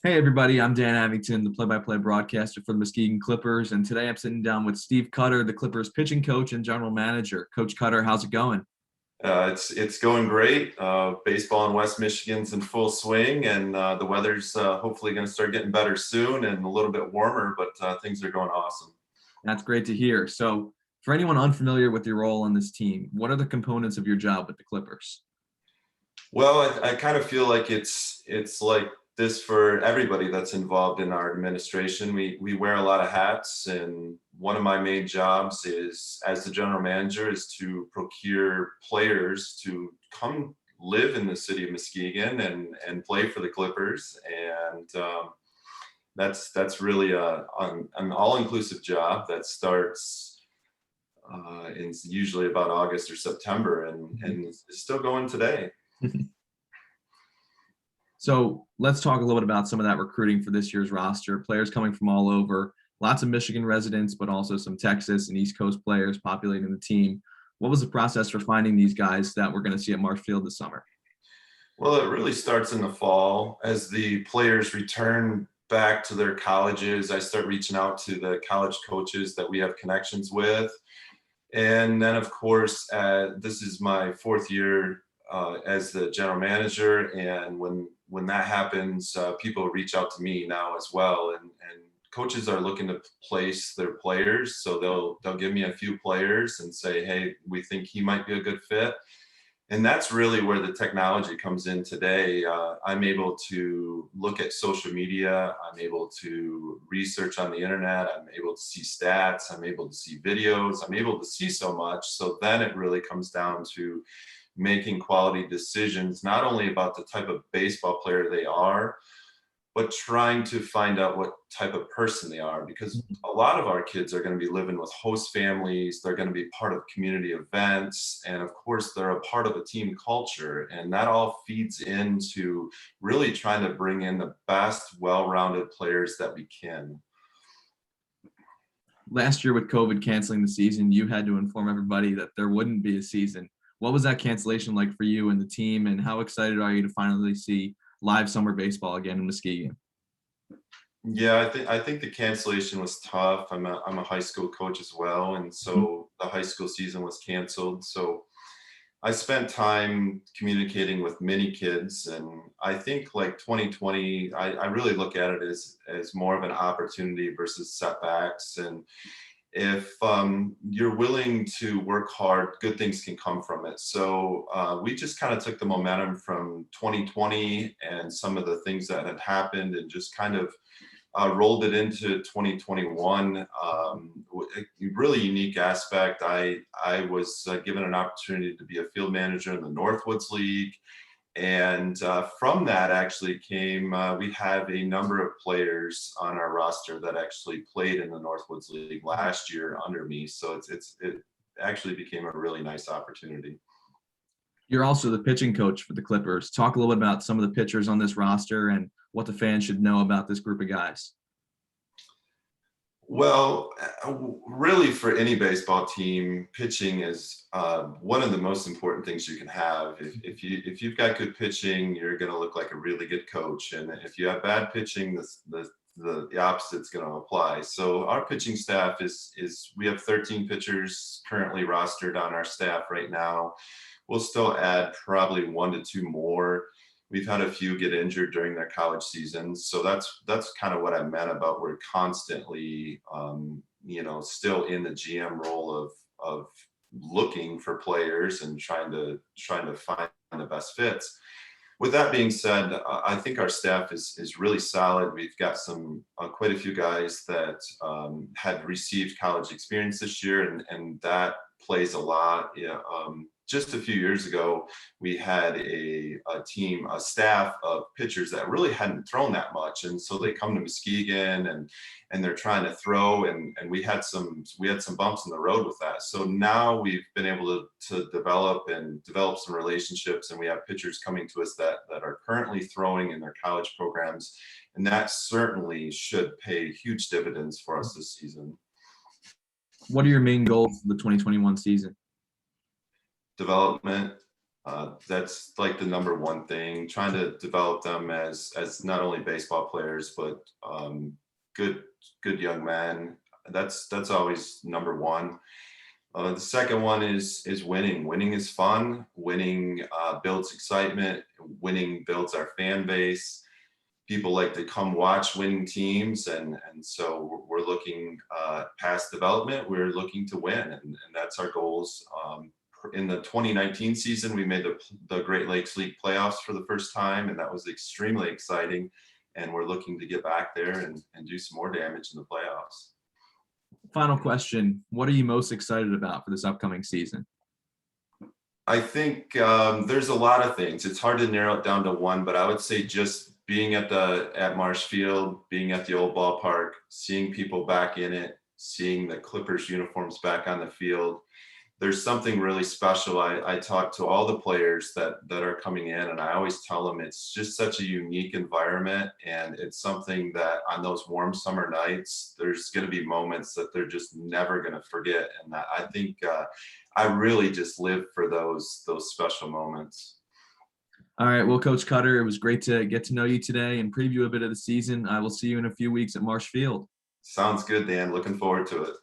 Hey everybody, I'm Dan Avington, the play-by-play broadcaster for the Muskegon Clippers, and today I'm sitting down with Steve Cutter, the Clippers pitching coach and general manager. Coach Cutter, how's it going? It's going great. Baseball in West Michigan's in full swing, and the weather's hopefully going to start getting better soon and a little bit warmer, but things are going awesome. That's great to hear. So, for anyone unfamiliar with your role on this team, what are the components of your job with the Clippers? Well, I kind of feel like it's like this for everybody that's involved in our administration. We wear a lot of hats, and one of my main jobs is, as the general manager, is to procure players to come live in the city of Muskegon and play for the Clippers. And that's really an all-inclusive job that starts in usually about August or September, and it's still going today. So let's talk a little bit about some of that recruiting for this year's roster. Players coming from all over, lots of Michigan residents, but also some Texas and East Coast players populating the team. What was the process for finding these guys that we're going to see at Marshfield this summer? Well, it really starts in the fall as the players return back to their colleges. I start reaching out to the college coaches that we have connections with. And then, of course, this is my fourth year as the general manager. And when that happens, people reach out to me now as well. And coaches are looking to place their players. So they'll give me a few players and say, hey, we think he might be a good fit. And that's really where the technology comes in today. I'm able to look at social media. I'm able to research on the internet. I'm able to see stats. I'm able to see videos. I'm able to see so much. So then it really comes down to making quality decisions, not only about the type of baseball player they are, but trying to find out what type of person they are, because a lot of our kids are going to be living with host families. They're going to be part of community events. And of course, they're a part of a team culture. And that all feeds into really trying to bring in the best, well-rounded players that we can. Last year with COVID canceling the season, you had to inform everybody that there wouldn't be a season. What was that cancellation like for you and the team, and how excited are you to finally see live summer baseball again in Muskegon? Yeah, I think the cancellation was tough. I'm a high school coach as well, and so the high school season was canceled. So I spent time communicating with many kids, and I think like 2020, I really look at it as more of an opportunity versus setbacks. And if you're willing to work hard, good things can come from it. So we just kind of took the momentum from 2020 and some of the things that had happened and just kind of rolled it into 2021. A really unique aspect. I was given an opportunity to be a field manager in the Northwoods League. And from that actually came, we have a number of players on our roster that actually played in the Northwoods League last year under me. So it actually became a really nice opportunity. You're also the pitching coach for the Clippers. Talk a little bit about some of the pitchers on this roster and what the fans should know about this group of guys. Well, really, for any baseball team, pitching is one of the most important things you can have. If you've got good pitching, you're going to look like a really good coach, and if you have bad pitching, the opposite's going to apply. So our pitching staff is we have 13 pitchers currently rostered on our staff right now. We'll still add probably 1 to 2 more. We've had a few get injured during their college seasons. So that's kind of what I meant about we're constantly, still in the GM role of looking for players and trying to find the best fits. With that being said, I think our staff is really solid. We've got some quite a few guys that had received college experience this year, and that plays a lot. Yeah, just a few years ago, we had a staff of pitchers that really hadn't thrown that much, and so they come to Muskegon and they're trying to throw, and we had some bumps in the road with that. So now we've been able to develop some relationships, and we have pitchers coming to us that are currently throwing in their college programs, and that certainly should pay huge dividends for us this season. What are your main goals for the 2021 season? Development, That's like the number one thing, trying to develop them as not only baseball players, but good good young men. That's always number one. The second one is winning. Winning is fun. Winning builds excitement. Winning builds our fan base. People like to come watch winning teams, and so we're looking past development. We're looking to win, and that's our goals. In the 2019 season, we made the Great Lakes League playoffs for the first time, and that was extremely exciting. And we're looking to get back there and do some more damage in the playoffs. Final question. What are you most excited about for this upcoming season? I think there's a lot of things. It's hard to narrow it down to one, but I would say just being at Marsh Field, being at the old ballpark, seeing people back in it, seeing the Clippers uniforms back on the field. There's something really special. I talk to all the players that are coming in, and I always tell them it's just such a unique environment, and it's something that on those warm summer nights, there's going to be moments that they're just never going to forget. And I think I really just live for those special moments. All right. Well, Coach Cutter, it was great to get to know you today and preview a bit of the season. I will see you in a few weeks at Marsh Field. Sounds good, Dan. Looking forward to it.